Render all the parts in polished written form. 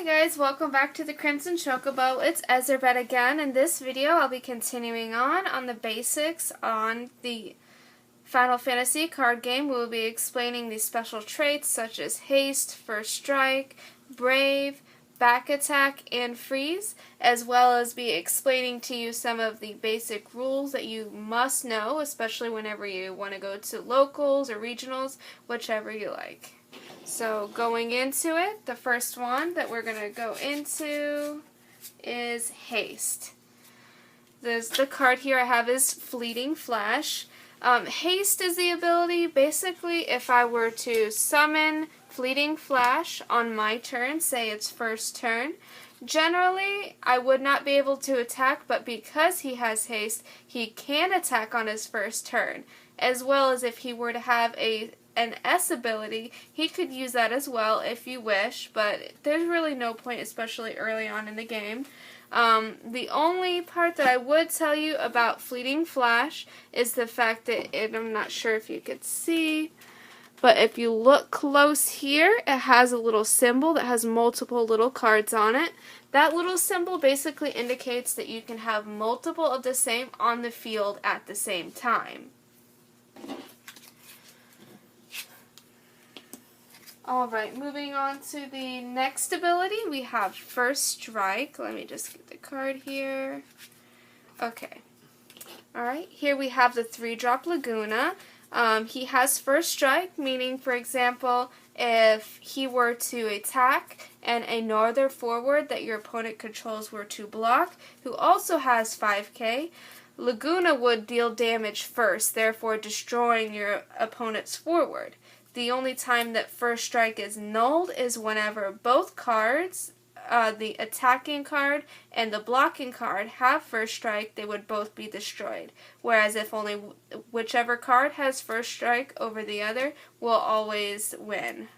Hey guys, welcome back to the Crimson Chocobo. It's Ezerbet again. In this video, I'll be continuing on the basics on the Final Fantasy card game. We'll be explaining the special traits such as Haste, First Strike, Brave, Back Attack, and Freeze, as well as be explaining to you some of the basic rules that you must know, especially whenever you want to go to locals or regionals, whichever you like. So going into it, the first one that we're going to go into is Haste. The card here I have is Fleeting Flash. Haste is the ability, basically, if I were to summon Fleeting Flash on my turn, say it's first turn, generally I would not be able to attack, but because he has Haste, he can attack on his first turn, as well as if he were to have an S ability, he could use that as well if you wish, but there's really no point, especially early on in the game. The only part that I would tell you about Fleeting Flash is the fact that, I'm not sure if you could see, but if you look close here, it has a little symbol that has multiple little cards on it. That little symbol basically indicates that you can have multiple of the same on the field at the same time. Alright, moving on to the next ability, we have First Strike. Let me just get the card here. Okay. Alright, here we have the 3-drop Laguna. He has First Strike, meaning, for example, if he were to attack and another forward that your opponent controls were to block, who also has 5k, Laguna would deal damage first, therefore destroying your opponent's forward. The only time that First Strike is nulled is whenever both cards, the attacking card and the blocking card, have First Strike, they would both be destroyed. Whereas if only whichever card has First Strike over the other, will always win.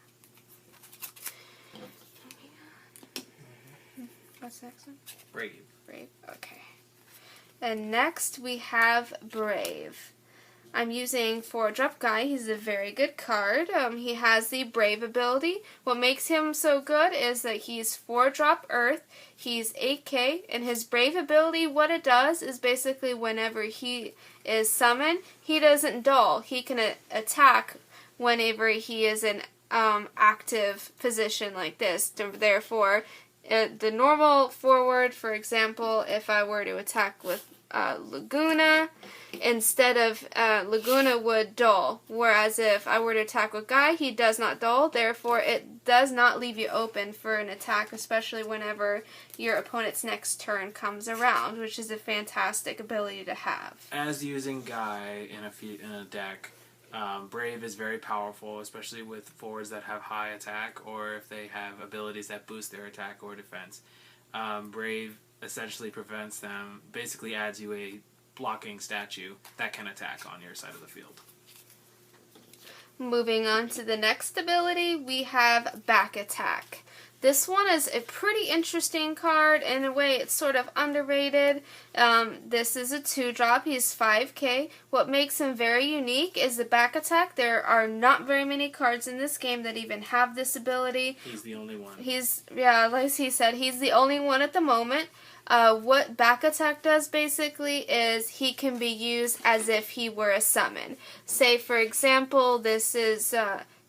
What's the next one? Brave. Brave, okay. And next we have Brave. I'm using 4-drop Guy. He's a very good card. He has the Brave ability. What makes him so good is that he's 4-drop Earth. He's 8k, and his Brave ability, what it does is basically whenever he is summoned, he doesn't dull. He can attack whenever he is in active position like this. Therefore, the normal forward, for example, if I were to attack with Laguna, instead of Laguna would dull, whereas if I were to attack with Guy, he does not dull, therefore it does not leave you open for an attack, especially whenever your opponent's next turn comes around, which is a fantastic ability to have. As using Guy in a deck, Brave is very powerful, especially with forwards that have high attack or if they have abilities that boost their attack or defense. Brave essentially prevents them, basically adds you a blocking statue that can attack on your side of the field. Moving on to the next ability, we have Back Attack. This one is a pretty interesting card. In a way, it's sort of underrated. This is a 2-drop. He's 5k. What makes him very unique is the Back Attack. There are not very many cards in this game that even have this ability. He's the only one. Like he said, he's the only one at the moment. What Back Attack does basically is he can be used as if he were a summon. Say, for example, this is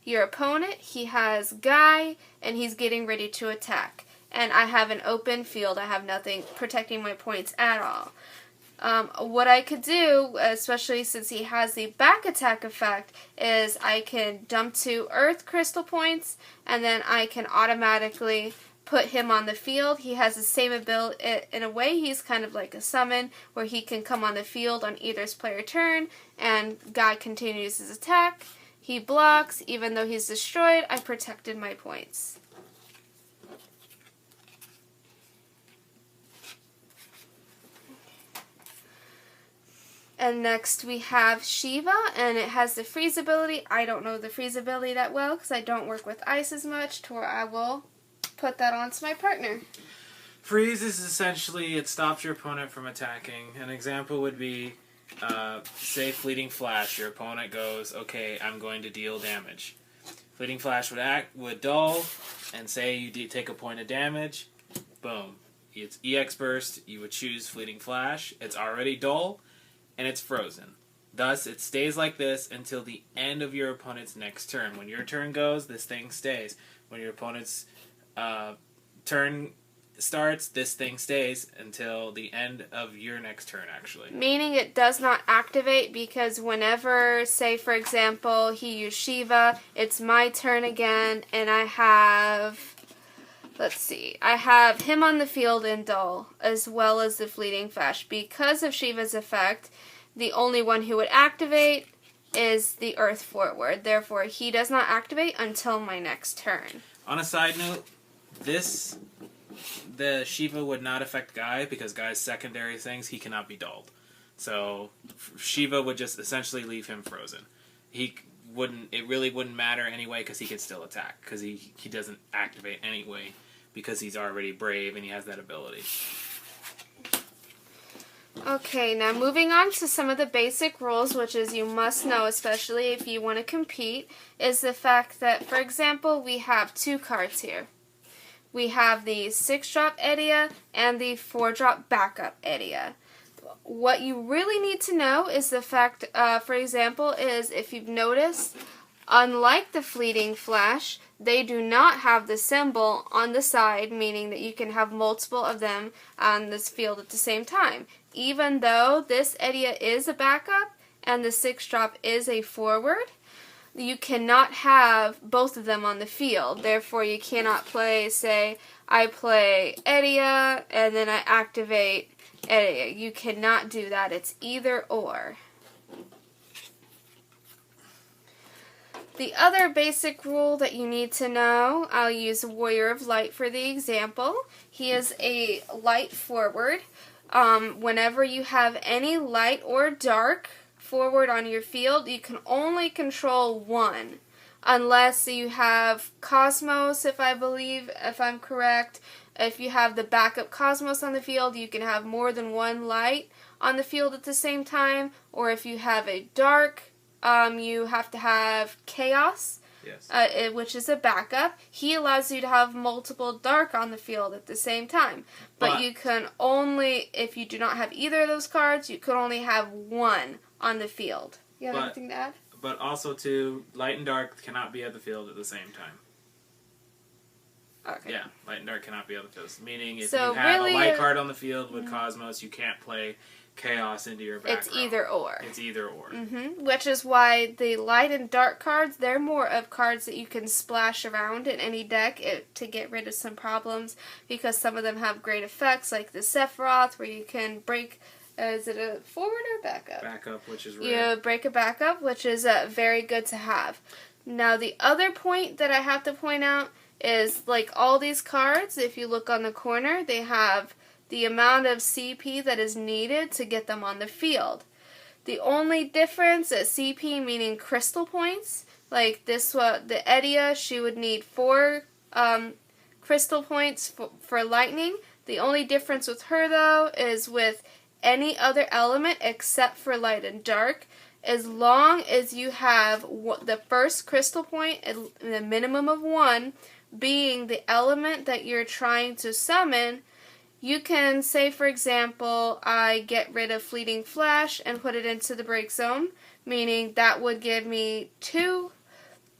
your opponent. He has Guy, and he's getting ready to attack. And I have an open field. I have nothing protecting my points at all. What I could do, especially since he has the Back Attack effect, is I can dump 2 Earth Crystal points, and then I can automatically put him on the field. He has the same ability. In a way, he's kind of like a summon, where he can come on the field on either player turn, and Guy continues his attack. He blocks. Even though he's destroyed, I protected my points. And next we have Shiva, and it has the freeze ability. I don't know the freeze ability that well because I don't work with ice as much, to where I will put that onto my partner. Freeze is essentially, it stops your opponent from attacking. An example would be, say Fleeting Flash. Your opponent goes, okay, I'm going to deal damage. Fleeting Flash would dull, and say you take a point of damage. Boom. It's EX Burst. You would choose Fleeting Flash. It's already dull, and it's frozen. Thus, it stays like this until the end of your opponent's next turn. When your turn goes, this thing stays. When your opponent's turn starts, this thing stays until the end of your next turn, actually. Meaning it does not activate, because whenever, say for example, he used Shiva, it's my turn again, and I have, let's see, I have him on the field in dull, as well as the Fleeting Flash. Because of Shiva's effect, the only one who would activate is the Earth Forward. Therefore, he does not activate until my next turn. On a side note, the Shiva would not affect Guy, because Guy's secondary things, he cannot be dulled. So Shiva would just essentially leave him frozen. It really wouldn't matter anyway, because he could still attack, because he doesn't activate anyway, because he's already brave and he has that ability. Okay, now moving on to some of the basic rules, which is you must know, especially if you want to compete, is the fact that, for example, we have 2 cards here. We have the 6-drop Edea and the 4-drop backup Edea. What you really need to know is the fact, for example, is if you've noticed, unlike the Fleeting Flash, they do not have the symbol on the side, meaning that you can have multiple of them on this field at the same time. Even though this Edea is a backup and the 6-drop is a forward, you cannot have both of them on the field. Therefore, you cannot play, say, I play Edea and then I activate Edea. You cannot do that. It's either or. The other basic rule that you need to know, I'll use Warrior of Light for the example. He is a light forward. Whenever you have any light or dark forward on your field, you can only control one, unless you have Cosmos, if I'm correct. If you have the backup Cosmos on the field, you can have more than one light on the field at the same time. Or if you have a dark, you have to have Chaos, yes. Which is a backup. He allows you to have multiple dark on the field at the same time. But you can only, if you do not have either of those cards, you can only have one on the field. You have anything to add? But also, too, light and dark cannot be at the field at the same time. Okay. Yeah, light and dark cannot be at the field. Meaning, if So you have really, a light card on the field with Cosmos, you can't play Chaos into your back It's row. either or. It's either or. Which is why the light and dark cards, they're more of cards that you can splash around in any deck to get rid of some problems, because some of them have great effects, like the Sephiroth, where you can break, is it a forward or backup? Backup, which is rare. You break a backup, which is very good to have. Now, the other point that I have to point out is, like all these cards, if you look on the corner, they have the amount of CP that is needed to get them on the field. The only difference is CP, meaning crystal points. Like this one, the Edea, she would need 4 crystal points for lightning. The only difference with her, though, is with any other element except for light and dark. As long as you have the first crystal point, the minimum of 1, being the element that you're trying to summon, you can say, for example, I get rid of Fleeting Flash and put it into the break zone, meaning that would give me 2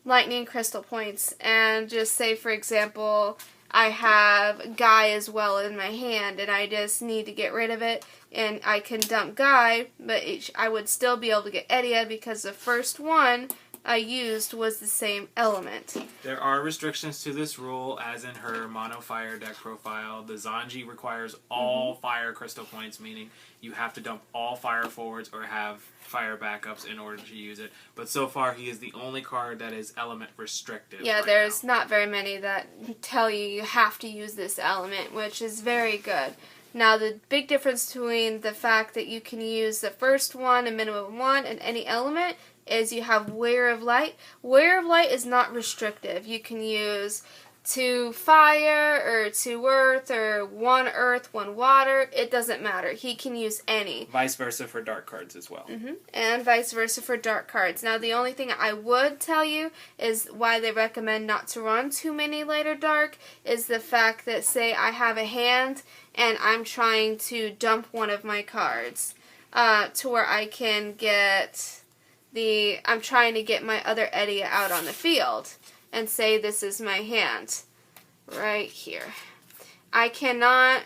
lightning crystal points. And just say, for example, I have Guy as well in my hand and I just need to get rid of it, and I can dump Guy, but I would still be able to get Edea because the first one I used was the same element. There are restrictions to this rule, as in her mono fire deck profile. The Zanji requires all fire crystal points, meaning you have to dump all fire forwards or have fire backups in order to use it. But so far, he is the only card that is element restricted. Yeah, right there's now. not very many that tell you have to use this element, which is very good. Now, the big difference between the fact that you can use the first one, a minimum of 1, and any element, is you have Warrior of Light. Warrior of Light is not restrictive. You can use 2 fire or 2 earth or 1 earth, 1 water. It doesn't matter. He can use any. Vice versa for dark cards as well. And vice versa for dark cards. Now, the only thing I would tell you is why they recommend not to run too many light or dark is the fact that, say, I have a hand and I'm trying to dump one of my cards to where I can get I'm trying to get my other Edea out on the field. And say this is my hand right here. I cannot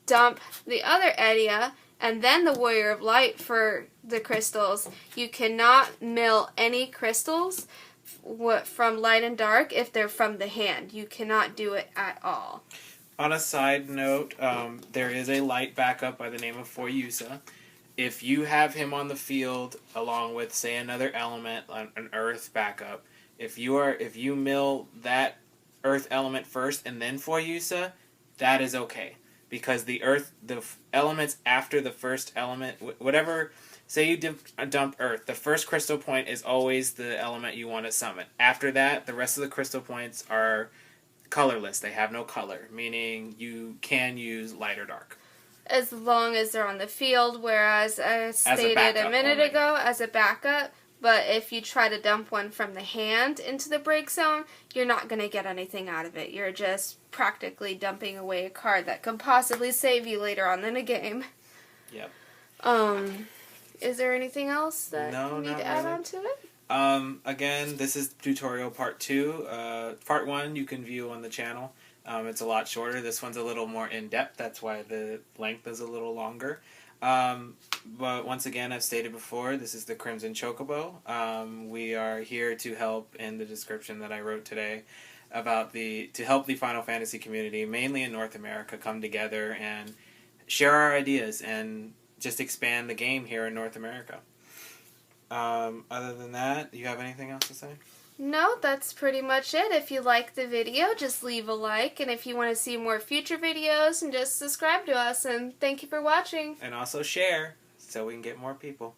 dump the other Edea and then the Warrior of Light for the crystals. You cannot mill any crystals from light and dark if they're from the hand. You cannot do it at all. On a side note, there is a light backup by the name of Foyusa. If you have him on the field along with, say, another element, an earth backup, if you mill that earth element first and then Foyusa, that is okay. Because the elements after the first element, whatever, say you dump earth, the first crystal point is always the element you want to summon. After that, the rest of the crystal points are colorless. They have no color, meaning you can use light or dark. As long as they're on the field, whereas I stated a minute ago, as a backup. But if you try to dump one from the hand into the break zone, you're not going to get anything out of it. You're just practically dumping away a card that could possibly save you later on in a game. Yep. Is there anything else that you need to add on to it? Again, this is tutorial part 2. Part 1 you can view on the channel. It's a lot shorter. This one's a little more in-depth. That's why the length is a little longer. But once again, I've stated before, this is the Crimson Chocobo. We are here to help in the description that I wrote today about to help the Final Fantasy community, mainly in North America, come together and share our ideas and just expand the game here in North America. Other than that, do you have anything else to say? No, that's pretty much it. If you like the video, just leave a like. And if you want to see more future videos, and just subscribe to us. And thank you for watching. And also share so we can get more people.